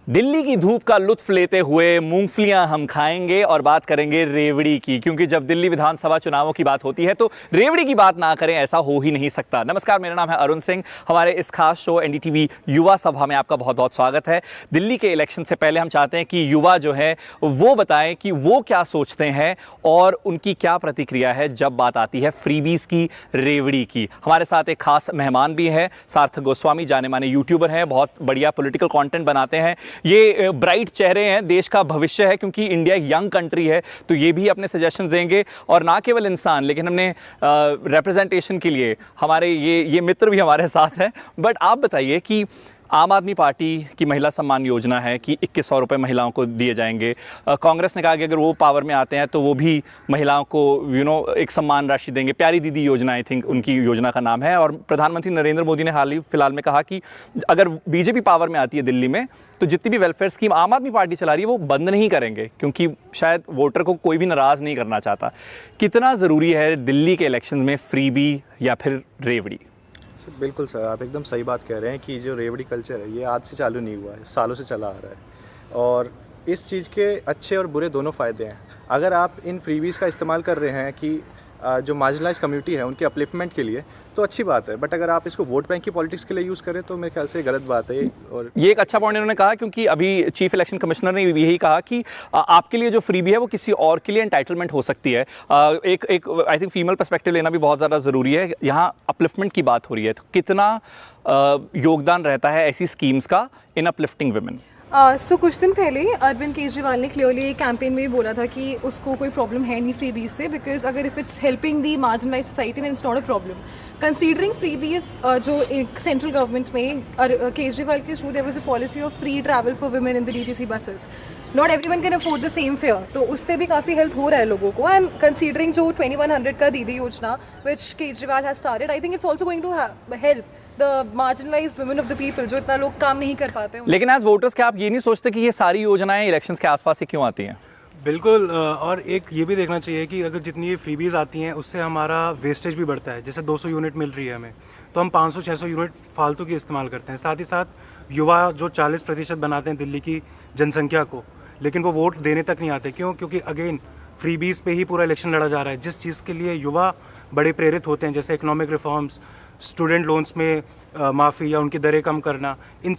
दिल्ली की धूप का लुत्फ लेते हुए मूंगफलियां हम खाएंगे और बात करेंगे रेवड़ी की, क्योंकि जब दिल्ली विधानसभा चुनावों की बात होती है तो रेवड़ी की बात ना करें ऐसा हो ही नहीं सकता। नमस्कार, मेरा नाम है अरुण सिंह। हमारे इस खास शो एनडीटीवी युवा सभा में आपका बहुत बहुत स्वागत है। दिल्ली के इलेक्शन से पहले हम चाहते हैं कि युवा जो है वो बताएं कि वो क्या सोचते हैं और उनकी क्या प्रतिक्रिया है जब बात आती है फ्रीबीज की, रेवड़ी की। हमारे साथ एक खास मेहमान भी है, सार्थक गोस्वामी, जाने माने यूट्यूबर हैं, बहुत बढ़िया पॉलिटिकल कंटेंट बनाते हैं। ये ब्राइट चेहरे हैं, देश का भविष्य है, क्योंकि इंडिया एक यंग कंट्री है, तो ये भी अपने सजेशन देंगे। और ना केवल इंसान, लेकिन हमने रिप्रेजेंटेशन के लिए हमारे ये मित्र भी हमारे साथ हैं। बट आप बताइए कि आम आदमी पार्टी की महिला सम्मान योजना है कि 2100 रुपये महिलाओं को दिए जाएंगे। कांग्रेस ने कहा कि अगर वो पावर में आते हैं तो वो भी महिलाओं को एक सम्मान राशि देंगे। प्यारी दीदी योजना, आई थिंक उनकी योजना का नाम है। और प्रधानमंत्री नरेंद्र मोदी ने हाल ही फिलहाल में कहा कि अगर बीजेपी पावर में आती है दिल्ली में तो जितनी भी वेलफेयर स्कीम आम आदमी पार्टी चला रही है वो बंद नहीं करेंगे, क्योंकि शायद वोटर को कोई भी नाराज़ नहीं करना चाहता। कितना ज़रूरी है दिल्ली के इलेक्शन में फ्रीबी या फिर रेवड़ी? बिल्कुल सर, आप एकदम सही बात कह रहे हैं कि जो रेवड़ी कल्चर है ये आज से चालू नहीं हुआ है, सालों से चला आ रहा है। और इस चीज़ के अच्छे और बुरे दोनों फ़ायदे हैं। अगर आप इन फ्रीबीज़ का इस्तेमाल कर रहे हैं कि जो मार्जिनलाइज कम्युनिटी है उनके अपलिफ्टमेंट के लिए, तो अच्छी बात है। बट अगर आप इसको वोट बैंक की पॉलिटिक्स के लिए यूज़ करें तो मेरे ख्याल से गलत बात है। और ये एक अच्छा पॉइंट इन्होंने कहा, क्योंकि अभी चीफ इलेक्शन कमिश्नर ने यही कहा कि आपके लिए जो फ्रीबी है वो किसी और के लिए एंटाइटलमेंट हो सकती है। एक आई थिंक फीमेल पर्सपेक्टिव लेना भी बहुत ज़्यादा ज़रूरी है। यहाँ अपलिफ्टमेंट की बात हो रही है, तो कितना योगदान रहता है ऐसी स्कीम्स का इन अपलिफ्टिंग वुमेन? सो कुछ दिन पहले अरविंद केजरीवाल ने क्लियरली कैंपेन में भी बोला था कि उसको कोई प्रॉब्लम है नहीं फ्रीबीज से, बिकॉज अगर if it's helping the marginalize society then it's not a problem. Considering freebies जो एक सेंट्रल गवर्नमेंट में केजरीवाल के through there was a policy of free travel for women in the DTC buses. Not everyone can afford the same fare, तो उससे भी काफ़ी help हो रहा है लोगों को। एंड कंसीडरिंग जो 2100 का दीदी योजना which Kejriwal has started, I think it's also going to help the marginalized women of the people जो इतना लोग काम नहीं कर पाते हैं। लेकिन एज वोटर्स क्या आप ये नहीं सोचते कि ये सारी योजनाएं इलेक्शंस के आसपास से क्यों आती हैं? बिल्कुल। और एक ये भी देखना चाहिए कि अगर जितनी ये फ्रीबीज आती हैं उससे हमारा वेस्टेज भी बढ़ता है। जैसे 200 यूनिट मिल रही है हमें, तो हम 500-600 यूनिट फालतू की इस्तेमाल करते हैं। साथ ही साथ युवा जो 40% बनाते हैं दिल्ली की जनसंख्या को, लेकिन वो वोट देने तक नहीं आते। क्यों? क्योंकि अगेन फ्रीबीज पे ही पूरा इलेक्शन लड़ा जा रहा है। जिस चीज़ के लिए युवा बड़े प्रेरित होते हैं, जैसे इकोनॉमिक रिफॉर्म्स, स्टूडेंट लोन्स में माफ़ी या उनकी दरें कम करना, इन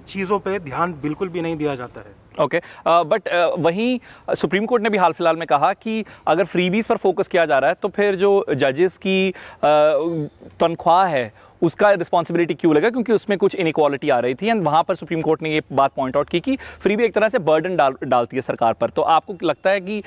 चीज़ों पे ध्यान बिल्कुल भी नहीं दिया जाता है। ओके, बट वहीं सुप्रीम कोर्ट ने भी हाल फिलहाल में कहा कि अगर फ्रीबीज पर फोकस किया जा रहा है तो फिर जो जजेस की तनख्वाह है उसका रिस्पॉन्सिबिलिटी क्यों लगा, क्योंकि उसमें कुछ इनइक्वालिटी आ रही थी। एंड वहाँ पर सुप्रीम कोर्ट ने ये बात पॉइंट आउट की कि फ्रीबी एक तरह से बर्डन डालती है सरकार पर। तो आपको लगता है कि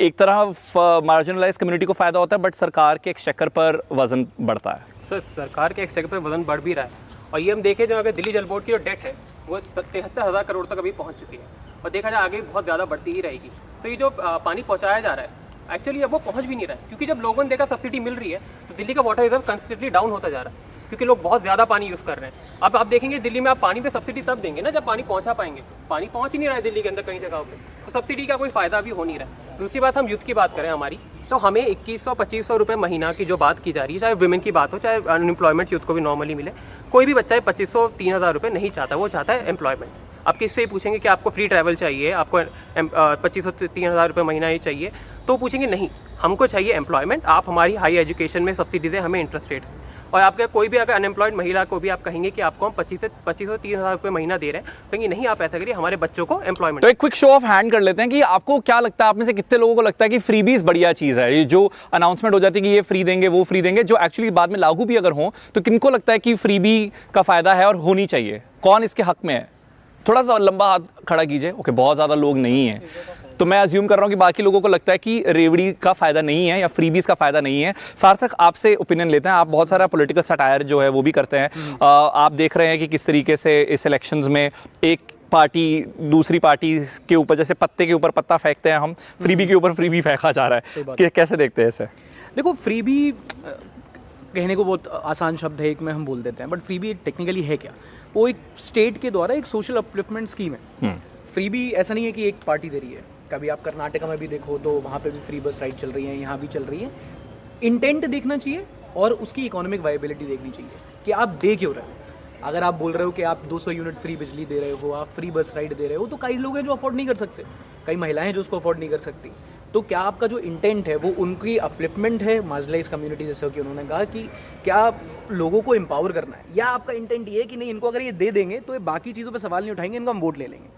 एक तरह मार्जिनलाइज कम्युनिटी को फ़ायदा होता है बट सरकार के एक्सचेकर पर वजन बढ़ता है? सर, सरकार के एक्सचेकर पर वजन बढ़ भी रहा है। और ये हम देखें, जो अगर दिल्ली जल बोर्ड की जो डेट है वो 73,000 करोड़ तक अभी पहुंच चुकी है, और देखा जाए आगे बहुत ज़्यादा बढ़ती ही रहेगी। तो ये जो पानी पहुंचाया जा रहा है एक्चुअली अब वो पहुंच भी नहीं रहा है, क्योंकि जब लोगों ने देखा सब्सिडी मिल रही है तो दिल्ली का वाटर रिजर्व कंसिस्टेंटली डाउन होता जा रहा है, क्योंकि लोग बहुत ज़्यादा पानी यूज़ कर रहे हैं। अब आप देखेंगे दिल्ली में आप पानी पे सब्सिडी तब देंगे ना जब पानी पहुंचा पाएंगे। पानी पहुंच ही नहीं रहा है दिल्ली के अंदर कई जगहों पे, तो सब्सिडी का कोई फ़ायदा भी हो नहीं रहा है। दूसरी बात, हम यूथ की बात करें हमारी, तो हमें 2100-2500 रुपये महीना की जो बात की जा रही है, चाहे वुमेन की बात हो, चाहे अनएम्प्लॉयमेंट यूथ को भी नॉर्मली मिले, कोई भी बच्चा 2500-3000 रुपये नहीं चाहता, वो चाहता है एम्प्लॉयमेंट। आप किससे पूछेंगे कि आपको फ्री ट्रैवल चाहिए, आपको 2500-3000 रुपये महीना ही चाहिए, तो पूछेंगे नहीं, हमको चाहिए एम्प्लॉयमेंट। आप हमारी हाई एजुकेशन में सब्सिडीज़ है, हमें इंटरेस्ट रेट्स। और आपका कोई भी अगर अनएम्प्लॉयड महिला को भी आप कहेंगे कि आपको हम 2500-3000 रुपये महीना दे रहे हैं, कहेंगे नहीं, आप ऐसा करिए, हमारे बच्चों को एम्प्लॉयमेंट। तो एक क्विक शो ऑफ हैंड कर लेते हैं कि आपको क्या लगता है, आप में से कितने लोगों को लगता है कि फ्रीबीज बढ़िया चीज़ है? ये जो अनाउंसमेंट हो जाती है कि ये फ्री देंगे, वो फ्री देंगे, जो एक्चुअली बाद में लागू भी अगर हो, तो किनको लगता है कि फ्रीबी का फ़ायदा है और होनी चाहिए? कौन इसके हक में है? थोड़ा सा लंबा हाथ खड़ा कीजिए। ओके, बहुत ज़्यादा लोग नहीं हैं, तो मैं अज्यूम कर रहा हूँ कि बाकी लोगों को लगता है कि रेवड़ी का फ़ायदा नहीं है या फ्रीबीज का फ़ायदा नहीं है। सार्थक, आपसे ओपिनियन लेते हैं। आप बहुत सारा पॉलिटिकल सटायर जो है वो भी करते हैं। आप देख रहे हैं कि किस तरीके से इस इलेक्शंस में एक पार्टी दूसरी पार्टी के ऊपर, जैसे पत्ते के ऊपर पत्ता फेंकते हैं हम, फ्रीबी के ऊपर फ्रीबी फेंका जा रहा है। कैसे देखते हैं इसे? देखो, फ्रीबी कहने को बहुत आसान शब्द है, एक में हम बोल देते हैं, बट फ्रीबी टेक्निकली है क्या? वो एक स्टेट के द्वारा एक सोशल अपलिफ्टमेंट स्कीम है। फ्रीबी ऐसा नहीं है कि एक पार्टी दे रही है। कभी आप कर्नाटका में भी देखो तो वहाँ पे भी फ्री बस राइड चल रही है, यहाँ भी चल रही है। इंटेंट देखना चाहिए और उसकी इकोनॉमिक वायबिलिटी देखनी चाहिए कि आप दे क्यों रहे हैं। अगर आप बोल रहे हो कि आप 200 यूनिट फ्री बिजली दे रहे हो, आप फ्री बस राइड दे रहे हो, तो कई लोग हैं जो अफोर्ड नहीं कर सकते, कई महिलाएं हैं जो उसको अफोर्ड नहीं कर सकती। तो क्या आपका जो इंटेंट है वो उनकी अपलिफ्टमेंट है, मार्जिनलाइज कम्युनिटी, जैसे कि उन्होंने कहा कि क्या लोगों को एम्पावर करना है, या आपका इंटेंट ये है कि नहीं इनको अगर ये दे देंगे तो ये बाकी चीज़ों पे सवाल नहीं उठाएंगे, इनको हम वोट ले लेंगे।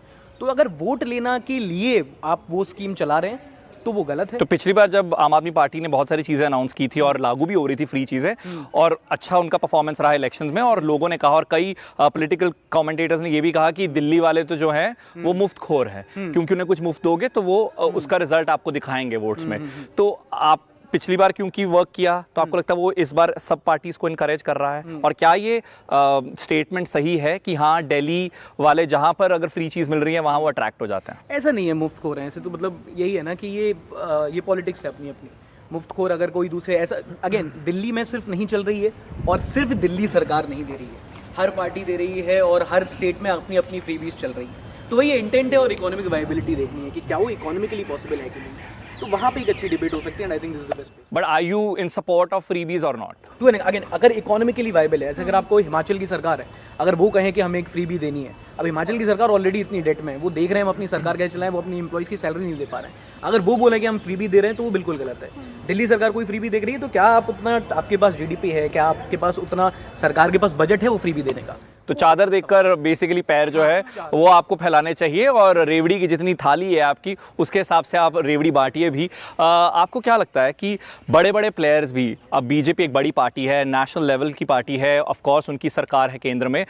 तो अगर वोट लेना के लिए आप वो स्कीम चला रहे हैं तो वो गलत है। तो पिछली बार जब आम आदमी पार्टी ने बहुत सारी चीज़ें अनाउंस की थी और लागू भी हो रही थी फ्री चीज़ें, और अच्छा उनका परफॉर्मेंस रहा इलेक्शंस में, और लोगों ने कहा, और कई पॉलिटिकल कमेंटेटर्स ने ये भी कहा कि दिल्ली वाले तो जो हैं वो मुफ्तखोर हैं, क्योंकि उन्हें कुछ मुफ्त दोगे तो वो उसका रिजल्ट आपको दिखाएंगे वोट्स में। तो आप पिछली बार क्योंकि वर्क किया तो आपको लगता है वो इस बार सब पार्टीज को इनकरेज कर रहा है? और क्या ये स्टेटमेंट सही है कि हाँ दिल्ली वाले जहाँ पर अगर फ्री चीज़ मिल रही है वहाँ वो अट्रैक्ट हो जाते हैं? ऐसा नहीं है मुफ्त खोर हैं ऐसे, तो मतलब यही है ना कि ये पॉलिटिक्स है अपनी अपनी। मुफ्त खोर अगर कोई दूसरे ऐसा, अगेन दिल्ली में सिर्फ नहीं चल रही है, और सिर्फ दिल्ली सरकार नहीं दे रही है, हर पार्टी दे रही है और हर स्टेट में अपनी अपनी फ्रीबीज चल रही है। तो वही इंटेंट है और इकोनॉमिक वायबिलिटी देखनी है कि क्या वो इकोनॉमिकली पॉसिबल है कि नहीं, तो वहाँ पे एक अच्छी डिबेट हो सकती है। And I think this is the best place. But are you in support of freebies और नॉट? टू अगेन, अगर इकोनॉमिकली वायबल है, ऐसे अगर आपको हिमाचल की सरकार है, अगर वो कहें कि हमें एक फ्री भी देनी है, अब हिमाचल की सरकार ऑलरेडी इतनी डेट में है, वो देख रहे हैं हम अपनी सरकार कैसे चलाएं, वो अपनी एम्प्लॉइज़ की सैलरी नहीं दे पा रहे हैं, अगर वो बोले कि हम फ्री भी दे रहे हैं तो वो बिल्कुल गलत है। दिल्ली सरकार कोई फ्री भी देख रही है तो क्या आप उतना, आपके पास जीडीपी है, क्या आपके पास उतना सरकार के पास बजट है वो फ्री भी देने का? तो चादर देखकर बेसिकली पैर जो है वो आपको फैलाने चाहिए, और रेवड़ी की जितनी थाली है आपकी उसके हिसाब से आप रेवड़ी बांटिए भी। आपको क्या लगता है कि बड़े बड़े प्लेयर्स भी, अब बीजेपी एक बड़ी पार्टी है, नेशनल लेवल की पार्टी है, ऑफ कोर्स उनकी सरकार है केंद्र में,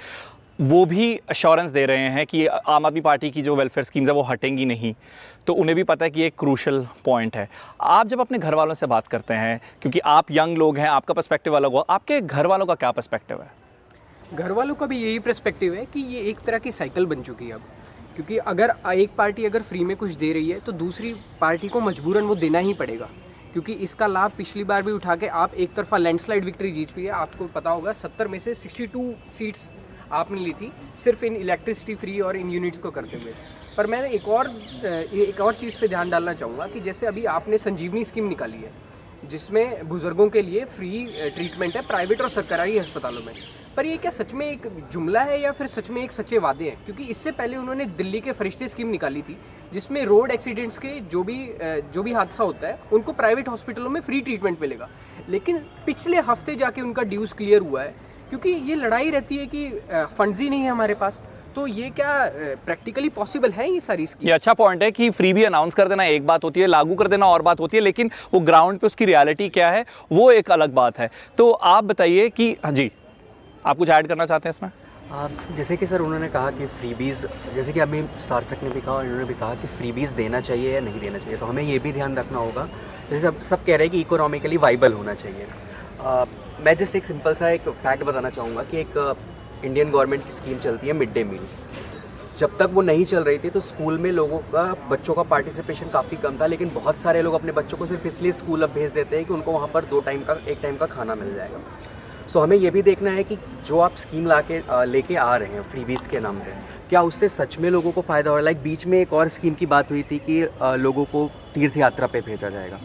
वो भी अश्योरेंस दे रहे हैं कि आम आदमी पार्टी की जो वेलफेयर स्कीम्स है वो हटेंगी नहीं, तो उन्हें भी पता है कि ये एक क्रूशल पॉइंट है। आप जब अपने घर वालों से बात करते हैं, क्योंकि आप यंग लोग हैं, आपका पर्सपेक्टिव अलग हो, आपके घर वालों का क्या पर्सपेक्टिव है? घर वालों का भी यही पर्सपेक्टिव है कि ये एक तरह की साइकिल बन चुकी है अब, क्योंकि अगर एक पार्टी अगर फ्री में कुछ दे रही है तो दूसरी पार्टी को मजबूरन वो देना ही पड़ेगा, क्योंकि इसका लाभ पिछली बार भी उठा के आप एक तरफा लैंडस्लाइड विक्ट्री जीत भी है। आपको पता होगा 70 में से 62 सीट्स आपने ली थी सिर्फ इन इलेक्ट्रिसिटी फ्री और इन यूनिट्स को करते हुए। पर मैं एक और चीज़ पे ध्यान डालना चाहूँगा कि जैसे अभी आपने संजीवनी स्कीम निकाली है जिसमें बुजुर्गों के लिए फ्री ट्रीटमेंट है प्राइवेट और सरकारी अस्पतालों में, पर ये क्या सच में एक जुमला है या फिर सच में एक सच्चे वादे हैं? क्योंकि इससे पहले उन्होंने दिल्ली के फरिश्ते स्कीम निकाली थी जिसमें रोड एक्सीडेंट्स के जो भी हादसा होता है उनको प्राइवेट हॉस्पिटलों में फ्री ट्रीटमेंट मिलेगा, लेकिन पिछले हफ्ते जाके उनका ड्यूज क्लियर हुआ है, क्योंकि ये लड़ाई रहती है कि फंड्स ही नहीं है हमारे पास। तो ये क्या प्रैक्टिकली पॉसिबल है ये सारी स्कीम? ये अच्छा पॉइंट है कि फ्री भी अनाउंस कर देना एक बात होती है, लागू कर देना और बात होती है, लेकिन वो ग्राउंड पे उसकी रियलिटी क्या है वो एक अलग बात है। तो आप बताइए कि हाँ जी, आप कुछ ऐड करना चाहते हैं इसमें? जैसे कि सर उन्होंने कहा कि फ्रीबीज़, जैसे कि अभी सार्थक ने भी कहा और इन्होंने भी कहा कि फ्रीबीज़ देना चाहिए या नहीं देना चाहिए, तो हमें ये भी ध्यान रखना होगा, जैसे सब कह रहे हैं कि इकोनॉमिकली वाइबल होना चाहिए। मैं जस्ट एक सिंपल सा एक फैक्ट बताना चाहूँगा कि एक इंडियन गवर्नमेंट की स्कीम चलती है मिड डे मील। जब तक वो नहीं चल रही थी तो स्कूल में बच्चों का पार्टिसिपेशन काफ़ी कम था, लेकिन बहुत सारे लोग अपने बच्चों को सिर्फ इसलिए स्कूल अब भेज देते हैं कि उनको वहाँ पर एक टाइम का खाना मिल जाएगा। सो हमें ये भी देखना है कि जो आप स्कीम लेके आ रहे हैं फ्रीबीज़ के नाम पे, क्या उससे सच में लोगों को फ़ायदा हो रहा है? लाइक बीच में एक और स्कीम की बात हुई थी कि लोगों को तीर्थ यात्रा पे भेजा जाएगा।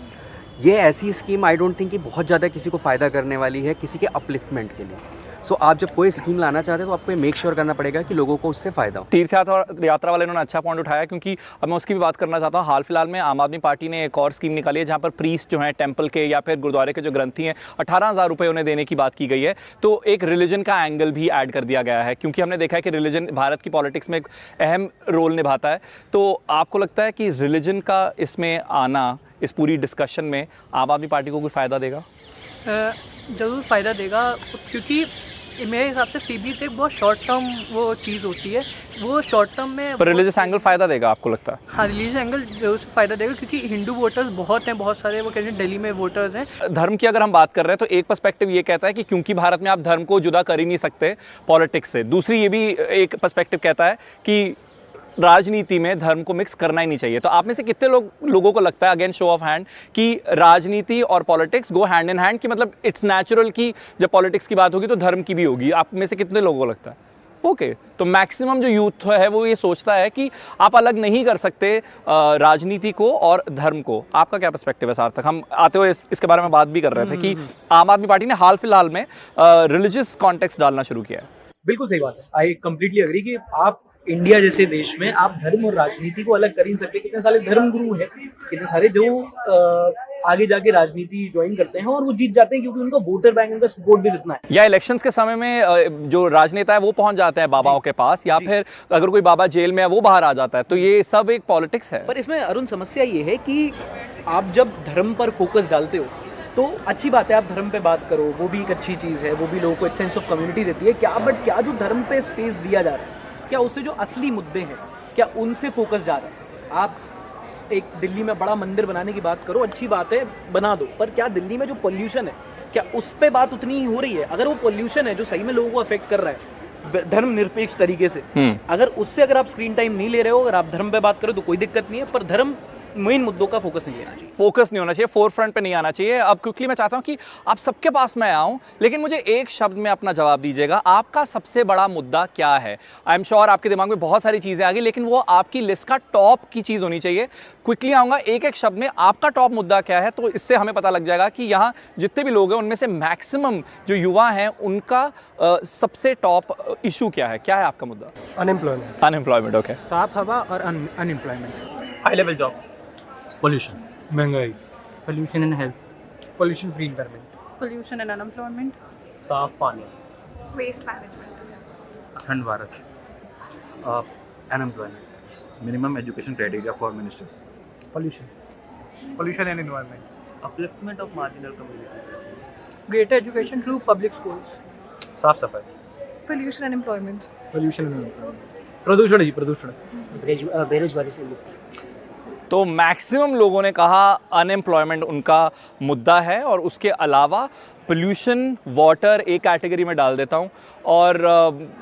ये ऐसी स्कीम आई डोंट थिंक कि बहुत ज़्यादा किसी को फ़ायदा करने वाली है किसी के अपलिफ्टमेंट के लिए। सो आप जब कोई स्कीम लाना चाहते हैं तो आपको मेक श्योर करना पड़ेगा कि लोगों को उससे फ़ायदा हो। तीर्थ यात्रा वाले इन्होंने अच्छा पॉइंट उठाया, क्योंकि अब मैं उसकी भी बात करना चाहता हूँ। हाल फिलहाल में आम आदमी पार्टी ने एक और स्कीम निकाली है जहाँ पर प्रीस्ट जो हैं टेम्पल के या फिर गुरुद्वारे के जो ग्रंथी हैं 18,000 रुपये उन्हें देने की बात की गई है। तो एक रिलीजन का एंगल भी ऐड कर दिया गया है, क्योंकि हमने देखा है कि रिलीजन भारत की पॉलिटिक्स में एक अहम रोल निभाता है। तो आपको लगता है कि रिलीजन का इसमें आना इस पूरी डिस्कशन में आम आदमी पार्टी को कोई फ़ायदा देगा? ज़रूर फ़ायदा देगा, क्योंकि मेरे हिसाब से फ्रीबीज एक बहुत शॉर्ट टर्म वो चीज़ होती है, वो शॉर्ट टर्म में। पर रिलीजियस एंगल फ़ायदा देगा आपको लगता है? हाँ, रिलीजियस एंगल जरूर से फ़ायदा देगा, क्योंकि हिंदू वोटर्स बहुत हैं, बहुत सारे, वो कहते हैं दिल्ली में वोटर्स हैं। धर्म की अगर हम बात कर रहे हैं तो एक पर्सपेक्टिव ये कहता है कि क्योंकि भारत में आप धर्म को जुदा कर ही नहीं सकते पॉलिटिक्स से, दूसरी ये भी एक पर्सपेक्टिव कहता है कि राजनीति में धर्म को मिक्स करना ही नहीं चाहिए। तो आप में से कितने लोगों को लगता है, अगेन शो ऑफ हैंड, कि राजनीति और politics go hand in hand, कि मतलब इट्स नेचुरल कि जब पॉलिटिक्स की बात होगी तो धर्म की भी होगी? आप में से कितने लोगों को लगता है? ओके, तो मैक्सिमम जो यूथ है वो ये सोचता है कि आप अलग नहीं कर सकते राजनीति को और धर्म को। आपका क्या पर्सपेक्टिव है सार्थक? हम आते हुए इसके बारे में बात भी कर रहे थे कि आम आदमी पार्टी ने हाल फिलहाल में रिलीजियस कॉन्टेक्स्ट डालना शुरू किया है। बिल्कुल सही बात है, आई कम्प्लीटली अग्री कि आप इंडिया जैसे देश में आप धर्म और राजनीति को अलग कर ही नहीं सकते। कितने सारे धर्म गुरु हैं, कितने सारे जो आगे जाके राजनीति ज्वाइन करते हैं और वो जीत जाते हैं क्योंकि उनका वोटर बैंक, उनका सपोर्ट भी जितना है। या इलेक्शंस के समय में जो राजनेता है वो पहुंच जाते हैं बाबाओं के पास, या फिर अगर कोई बाबा जेल में है वो बाहर आ जाता है, तो ये सब एक पॉलिटिक्स है। पर इसमें अरुण समस्या ये है कि आप जब धर्म पर फोकस डालते हो तो अच्छी बात है, आप धर्म पे बात करो, वो भी एक अच्छी चीज़ है, वो भी लोगों को एक सेंस ऑफ कम्युनिटी देती है क्या, बट क्या जो धर्म पे स्पेस दिया जा रहा है, क्या उससे जो असली मुद्दे हैं क्या उनसे फोकस जा रहा है। आप एक दिल्ली में बड़ा मंदिर बनाने की बात करो, अच्छी बात है, बना दो, पर क्या दिल्ली में जो पोल्यूशन है क्या उस पर बात उतनी ही हो रही है? अगर वो पोल्यूशन है जो सही में लोगों को अफेक्ट कर रहा है धर्म निरपेक्ष तरीके से, अगर उससे अगर आप स्क्रीन टाइम नहीं ले रहे हो, अगर आप धर्म पे बात करो तो कोई दिक्कत नहीं है, पर धर्म मेन मुद्दों का फोकस नहीं लेना चाहिए, फोकस नहीं होना चाहिए, फोर फ्रंट पे नहीं आना चाहिए। अब क्विकली मैं चाहता हूं कि आप सबके पास मैं आऊं, लेकिन मुझे एक शब्द में अपना जवाब दीजिएगा, आपका सबसे बड़ा मुद्दा क्या है? आई एम श्योर आपके दिमाग में बहुत सारी चीजें आ गई, लेकिन वो आपकी लिस्ट का टॉप की चीज होनी चाहिए। क्विकली आऊंगा, एक एक शब्द में आपका टॉप मुद्दा क्या है, तो इससे हमें पता लग जाएगा कि यहाँ जितने भी लोग हैं उनमें से मैक्सिमम जो युवा हैं उनका सबसे टॉप इशू क्या है? क्या है आपका मुद्दा? अनएम्प्लॉयमेंट। ओके, साफ हवा और unemployment, high level jobs, pollution, महंगाई, pollution and health, pollution free environment, pollution and unemployment, साफ पानी, waste management, Akhand Bharat, unemployment, minimum education criteria for ministers. pollution and environment, upliftment of marginal community, greater education through public schools, साफ सफाई, pollution and employment, प्रदूषण ही प्रदूषण, बेरोजगारी से मुक्ति। तो मैक्सिमम लोगों ने कहा अनएम्प्लॉयमेंट उनका मुद्दा है, और उसके अलावा पोल्यूशन, वाटर एक कैटेगरी में डाल देता हूँ। और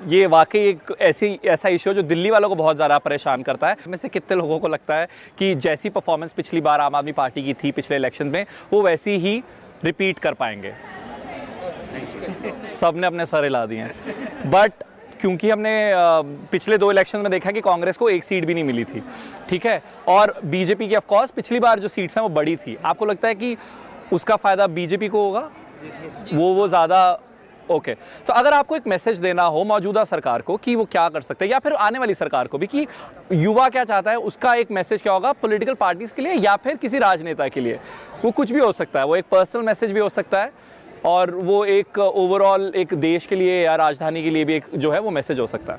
ये वाकई एक ऐसा इशू है जो दिल्ली वालों को बहुत ज़्यादा परेशान करता है। में से कितने लोगों को लगता है कि जैसी परफॉर्मेंस पिछली बार आम आदमी पार्टी की थी पिछले इलेक्शन में, वो वैसी ही रिपीट कर पाएंगे? सब ने अपने सर हिला दिए हैं, बट क्योंकि हमने पिछले 2 इलेक्शन में देखा कि कांग्रेस को एक सीट भी नहीं मिली थी, ठीक है, और बीजेपी की ऑफकोर्स पिछली बार जो सीट्स हैं वो बड़ी थी। आपको लगता है कि उसका फ़ायदा बीजेपी को होगा? वो ज़्यादा ओके। तो अगर आपको एक मैसेज देना हो मौजूदा सरकार को कि वो क्या कर सकते हैं, या फिर आने वाली सरकार को भी कि युवा क्या चाहता है, उसका एक मैसेज क्या होगा पॉलिटिकल पार्टीज़ के लिए या फिर किसी राजनेता के लिए? वो कुछ भी हो सकता है, वो एक पर्सनल मैसेज भी हो सकता है, और वो एक ओवरऑल एक देश के लिए या राजधानी के लिए भी एक जो है वो मैसेज हो सकता है।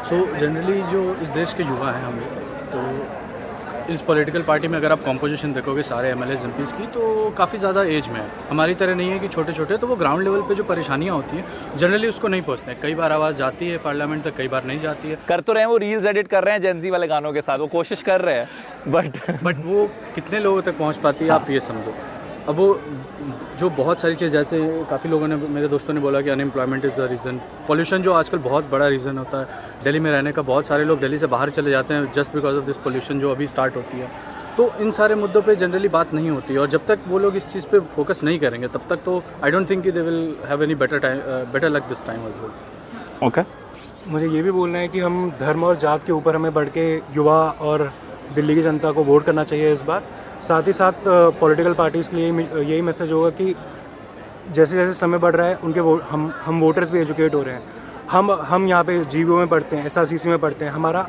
सो जनरली जो इस देश के युवा हैं हम, तो इस पॉलिटिकल पार्टी में अगर आप कॉम्पोजिशन देखोगे सारे MLAs MPs की, तो काफ़ी ज़्यादा एज में है। हमारी तरह नहीं है कि छोटे छोटे, तो वो ग्राउंड लेवल पे जो परेशानियाँ होती हैं जनरली उसको नहीं पहुँचते। कई बार आवाज़ जाती है पार्लियामेंट तक, कई बार नहीं जाती है। कर तो रहे हैं, वो रील्स एडिट कर रहे हैं जेनजी वाले गानों के साथ, वो कोशिश कर रहे हैं, बट वो कितने लोगों तक पहुँच पाती है आप ये समझो। अब वो जो बहुत सारी चीज़, जैसे काफ़ी लोगों ने, मेरे दोस्तों ने बोला कि unemployment is the reason, pollution जो आजकल बहुत बड़ा रीज़न होता है दिल्ली में रहने का। बहुत सारे लोग दिल्ली से बाहर चले जाते हैं just because of this pollution जो अभी स्टार्ट होती है। तो इन सारे मुद्दों पे जनरली बात नहीं होती, और जब तक वो लोग इस चीज़ पे फोकस नहीं करेंगे तब तक तो आई डोंट थिंक कि they will have any better luck this time as well. Okay, मुझे ये भी बोलना है कि हम धर्म और जात के ऊपर हमें बढ़ के युवा और दिल्ली की जनता को वोट करना चाहिए इस बार। साथ ही साथ पॉलिटिकल पार्टीज़ के लिए यही मैसेज होगा कि जैसे जैसे समय बढ़ रहा है उनके हम वोटर्स भी एजुकेट हो रहे हैं। हम यहाँ पे GVO में पढ़ते हैं, SRCC में पढ़ते हैं, हमारा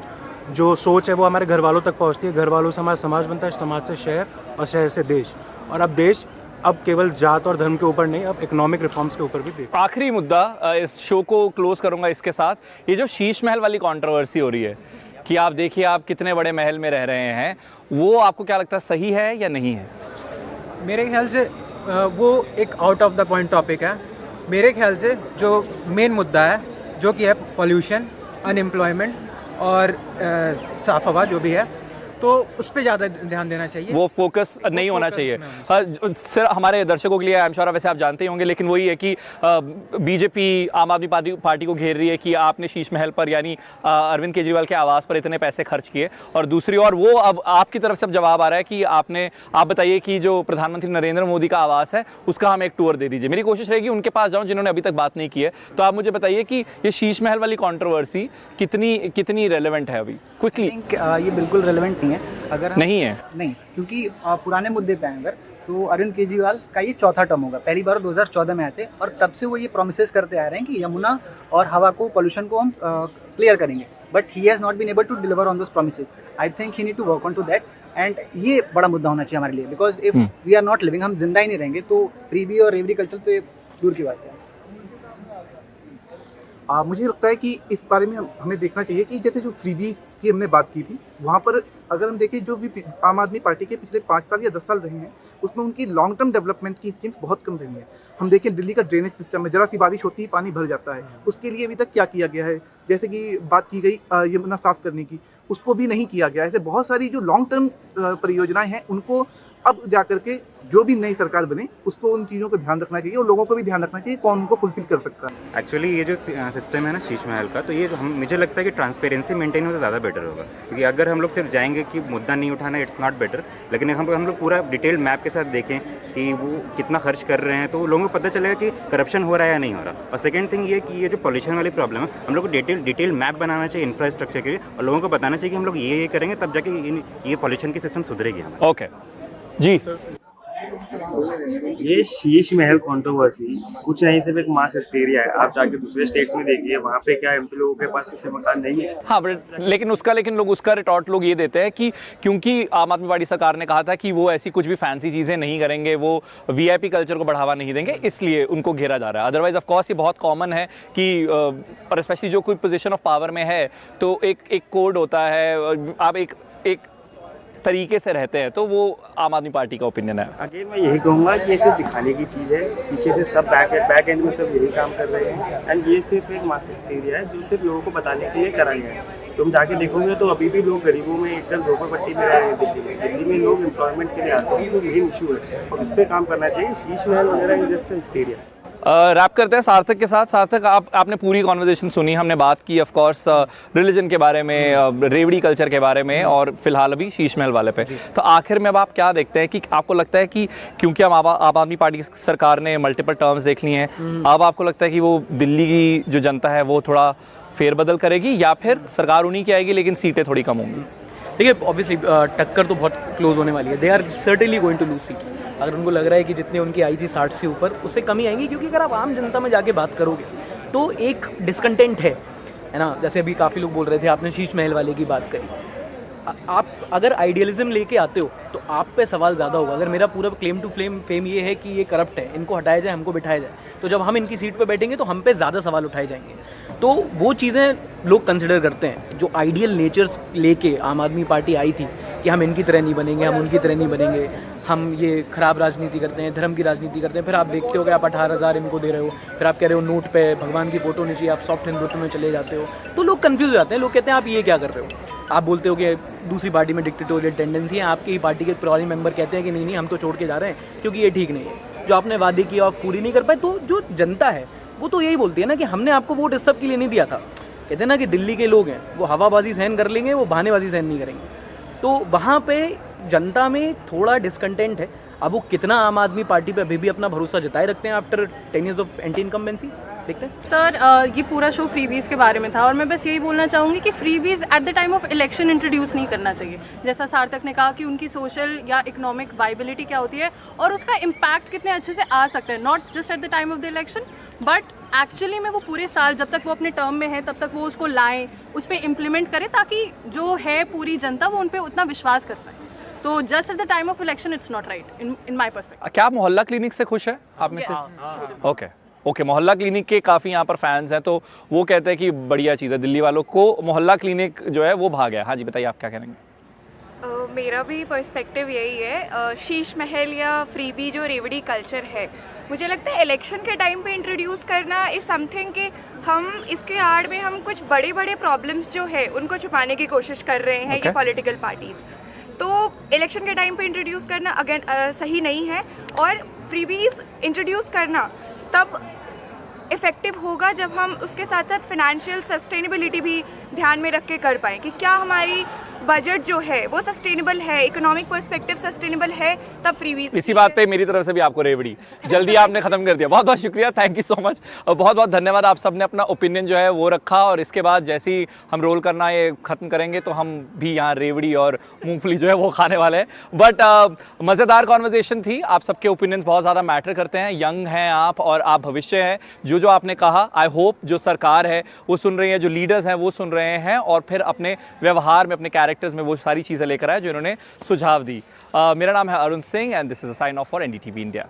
जो सोच है वो हमारे घर वालों तक पहुँचती है, घर वालों से हमारा समाज बनता है, समाज से शहर और शहर से देश, और अब देश अब केवल जात और धर्म के ऊपर नहीं, अब इकोनॉमिक रिफॉर्म्स के ऊपर भी देख। आखिरी मुद्दा, इस शो को क्लोज करूंगा इसके साथ, ये जो शीश महल वाली कंट्रोवर्सी हो रही है कि आप देखिए आप कितने बड़े महल में रह रहे हैं, वो आपको क्या लगता है सही है या नहीं है? मेरे ख्याल से वो एक out of the point topic है। मेरे ख्याल से जो मेन मुद्दा है जो कि है पोल्यूशन, अनएम्प्लॉयमेंट और साफ हवा जो भी है, तो उस पर ज़्यादा ध्यान देना चाहिए, वो फोकस नहीं होना चाहिए। सर हमारे दर्शकों के लिए आई एम श्योर वैसे आप जानते ही होंगे, लेकिन वही है कि बीजेपी आम आदमी पार्टी को घेर रही है कि आपने शीश महल पर यानी अरविंद केजरीवाल के आवास पर इतने पैसे खर्च किए, और दूसरी ओर वो अब आपकी तरफ से जवाब आ रहा है कि आप बताइए कि जो प्रधानमंत्री नरेंद्र मोदी का आवास है उसका हम एक टूर दे दीजिए। मेरी कोशिश रहेगी उनके पास जाऊँ जिन्होंने अभी तक बात नहीं की है। तो आप मुझे बताइए कि ये शीश महल वाली कॉन्ट्रोवर्सी कितनी रेलेवेंट है अभी? क्विकली। ये बिल्कुल रेलेवेंट नहीं है, अगर नहीं है, नहीं, क्योंकि पुराने मुद्दे पे आए अगर, तो अरविंद केजरीवाल का ये चौथा टर्म होगा। पहली बार 2014 में आए थे और तब से वो ये प्रोमिसेस करते आ रहे हैं कि यमुना और हवा को, पोल्यूशन को हम क्लियर करेंगे, but he has not been able to deliver on those promises. I think he need to work on to that, and ये बड़ा मुद्दा होना चाहिए हमारे लिए, because if we are not living, हम जिंदा ही नहीं रहेंगे, तो फ्रीबी और रेवड़ी कल्चर तो ये दूर की बात है। मुझे लगता है कि इस बारे में हमें देखना चाहिए कि जैसे जो फ्रीबीज की हमने बात की थी, वहाँ पर अगर हम देखें जो भी आम आदमी पार्टी के पिछले 5 साल या 10 साल रहे हैं, उसमें उनकी लॉन्ग टर्म डेवलपमेंट की स्कीम्स बहुत कम रही हैं। हम देखें दिल्ली का ड्रेनेज सिस्टम में जरा सी बारिश होती ही पानी भर जाता है, उसके लिए अभी तक क्या किया गया है? जैसे कि बात की गई यमुना साफ करने की, उसको भी नहीं किया गया। ऐसे बहुत सारी जो लॉन्ग टर्म परियोजनाएं हैं, उनको अब जा करके जो भी नई सरकार बने उसको उन चीज़ों को ध्यान रखना चाहिए और लोगों को भी ध्यान रखना चाहिए कौन उनको फुलफिल कर सकता है। एक्चुअली ये जो सिस्टम है ना शीश महल का, तो ये मुझे लगता है कि ट्रांसपेरेंसी मेंटेन हो तो ज़्यादा बेटर होगा, क्योंकि अगर हम लोग सिर्फ जाएंगे कि मुद्दा नहीं उठाना, इट्स नॉट बेटर, लेकिन हम लोग पूरा डिटेल मैप के साथ देखें कि वो कितना खर्च कर रहे हैं, तो लोगों को पता चलेगा कि करप्शन हो रहा है या नहीं हो रहा। और सेकेंड थिंग ये कि ये जो पॉल्यूशन वाली प्रॉब्लम है, हम लोग को डिटेल मैप बनाना चाहिए इंफ्रास्ट्रक्चर के लिए, और लोगों को बताना चाहिए कि हम लोग ये करेंगे तब जाके ये पॉल्यूशन की सिस्टम सुधरेगी हमारी। ओके जी, ये शीश महल कंट्रोवर्सी कुछ नहीं, सिर्फ एक मास हिस्टेरिया है। आप जाके दूसरे स्टेट्स में देखिए, वहाँ पे क्या एमपी लोगों के पास ऐसे मकान नहीं है। हाँ, बट लेकिन लोग उसका रिटॉर्ट लोग ये देते हैं कि क्योंकि आम आदमी पार्टी सरकार ने कहा था कि वो ऐसी कुछ भी फैंसी चीज़ें नहीं करेंगे, वो वीआईपी कल्चर को बढ़ावा नहीं देंगे, इसलिए उनको घेरा जा रहा है। अदरवाइज ऑफ कोर्स ये बहुत कॉमन है कि और स्पेशली जो कोई पोजीशन ऑफ पावर में है, तो एक कोड होता है, आप एक तरीके से रहते हैं, तो वो आम आदमी पार्टी का ओपिनियन है। अगेन मैं यही कहूँगा कि ये सिर्फ दिखाने की चीज़ है, पीछे से सब बैक एंड में सब यही काम कर रहे हैं, एंड ये सिर्फ एक मास हिस्टेरिया है जो सिर्फ लोगों को बताने के लिए करा गया है। तुम जाके देखोगे तो अभी भी लोग गरीबों में एकदम झोपड़पट्टी में रह रहे हैं। दिल्ली में लोग एम्प्लॉयमेंट के लिए आते हैं, तो मेन इशू है और उस पर काम करना चाहिए। शीश महल वगैरह जस्ट हिस्टेरिया। रैप करते हैं सार्थक के साथ। सार्थक, आपने पूरी कॉन्वर्जेशन सुनी, हमने बात की ऑफ कोर्स रिलीजन के बारे में, रेवड़ी कल्चर के बारे में, और फिलहाल अभी शीश महल वाले पे। तो आखिर में अब आप क्या देखते हैं कि आपको लगता है कि क्योंकि हम आम आदमी पार्टी की सरकार ने मल्टीपल टर्म्स देख ली हैं, अब आपको लगता है कि वो दिल्ली की जो जनता है वो थोड़ा फेरबदल करेगी, या फिर सरकार उन्हीं की आएगी लेकिन सीटें थोड़ी कम होंगी? देखिए, ऑब्वियसली टक्कर तो बहुत क्लोज होने वाली है। They are certainly going to lose seats. अगर उनको लग रहा है कि जितनी उनकी आई थी 60 से ऊपर, उससे कमी आएंगी, क्योंकि अगर आप आम जनता में जाके बात करोगे तो एक डिस्कंटेंट है ना। जैसे अभी काफ़ी लोग बोल रहे थे, आपने शीश महल वाले की बात करी। आप अगर आइडियलिज्म लेके आते हो तो आप पे सवाल ज़्यादा होगा। अगर मेरा पूरा क्लेम टू फेम ये है कि ये करप्ट है, इनको हटाया जाए, हमको बिठाया जाए, तो जब हम इनकी सीट पे बैठेंगे तो हम पे ज़्यादा सवाल उठाए जाएंगे। तो वो चीज़ें लोग कंसिडर करते हैं। जो आइडियल नेचर्स लेके आम आदमी पार्टी आई थी कि हम इनकी तरह नहीं बनेंगे, हम उनकी तरह नहीं बनेंगे, हम ये खराब राजनीति करते हैं, धर्म की राजनीति करते हैं, फिर आप देखते हो कि आप 18,000 इनको दे रहे हो, फिर आप कह रहे हो नोट पे भगवान की फोटो नहीं चाहिए, आप सॉफ्ट हिंदुत्व में चले जाते हो, तो लोग कंफ्यूज हो जाते हैं। लोग कहते हैं आप ये क्या कर रहे हो। आप बोलते हो कि दूसरी पार्टी में डिक्टेटोरियल टेंडेंसी है, आपकी ही पार्टी के पुराने मेंबर कहते हैं कि नहीं हम तो छोड़ के जा रहे हैं क्योंकि ये ठीक नहीं है। जो आपने वादे किया आप पूरी नहीं कर पाए, तो जो जनता है वो तो यही बोलती है ना कि हमने आपको वोट इस सब के लिए नहीं दिया था। कहते हैं ना कि दिल्ली के लोग हैं वो हवाबाजी सहन कर लेंगे, वो बहानेबाजी सहन नहीं करेंगे। तो वहाँ पे जनता में थोड़ा डिसकंटेंट है। अब वो कितना आम आदमी पार्टी पे अभी भी अपना भरोसा जताए रखते हैं after 10 years of anti incumbency, देखते हैं। सर, ये पूरा शो फ्रीबीज़ के बारे में था और मैं बस यही बोलना चाहूँगी कि freebies at the time of election introduce नहीं करना चाहिए। जैसा सार्थक ने कहा कि उनकी सोशल या इकोनॉमिक वाइबिलिटी क्या होती है और उसका इम्पैक्ट कितने अच्छे से आ सकता है, not just at the time of the election but actually में वो पूरे साल जब तक वो अपने टर्म में है तब तक वो उसको लाएँ, उस पर इम्प्लीमेंट करें, ताकि जो है पूरी जनता वो उन पर उतना विश्वास कर पाए। तो just at the time of election it's not right in my perspective. क्या आप मोहल्ला क्लिनिक से खुश है आप में से? ओके, मोहल्ला क्लिनिक के काफ़ी यहाँ पर फैंस हैं, तो वो कहते हैं कि बढ़िया चीज़ है, दिल्ली वालों को मोहल्ला क्लिनिक जो है वो भाग गया। हाँ जी, बताइए आप क्या कहेंगे? मेरा भी पर्सपेक्टिव यही है। शीश महल या फ्रीबी जो रेवड़ी कल्चर है, मुझे लगता है इलेक्शन के टाइम पे इंट्रोड्यूस करना इज़ समथिंग कि हम इसके आड़ में हम कुछ बड़े बड़े प्रॉब्लम्स जो है उनको छुपाने की कोशिश कर रहे हैं ये पॉलिटिकल पार्टीज़। तो इलेक्शन के टाइम पे इंट्रोड्यूस करना अगेन सही नहीं है, और फ्रीबीज इंट्रोड्यूस करना तब इफ़ेक्टिव होगा जब हम उसके साथ साथ फिनेंशियल सस्टेनेबिलिटी भी ध्यान में रख के कर पाएँ कि क्या हमारी बजट जो है वो सस्टेनेबल है, इकोनॉमिक पर्सपेक्टिव सस्टेनेबल है, तब फ्रीबीज। इसी बात पे मेरी तरफ से भी आपको रेवड़ी जल्दी आपने खत्म कर दिया। बहुत बहुत शुक्रिया, थैंक यू सो मच, और बहुत बहुत धन्यवाद। आप सबने अपना ओपिनियन जो है वो रखा, और इसके बाद जैसे ही हम रोल करना ये खत्म करेंगे तो हम भी यहाँ रेवड़ी और मूंगफली जो है वो खाने वाले हैं। बट मज़ेदार कॉन्वर्जेशन थी। आप सबके ओपिनियंस बहुत ज़्यादा मैटर करते हैं। यंग हैं आप और आप भविष्य हैं। जो आपने कहा, आई होप जो सरकार है वो सुन रही है, जो लीडर्स हैं वो सुन रहे हैं, और फिर अपने व्यवहार में, अपने कैरेक्टर्स में वो सारी चीज़ें लेकर आए जो इन्होंने सुझाव दी। मेरा नाम है Arun Singh and this is a sign off for NDTV India.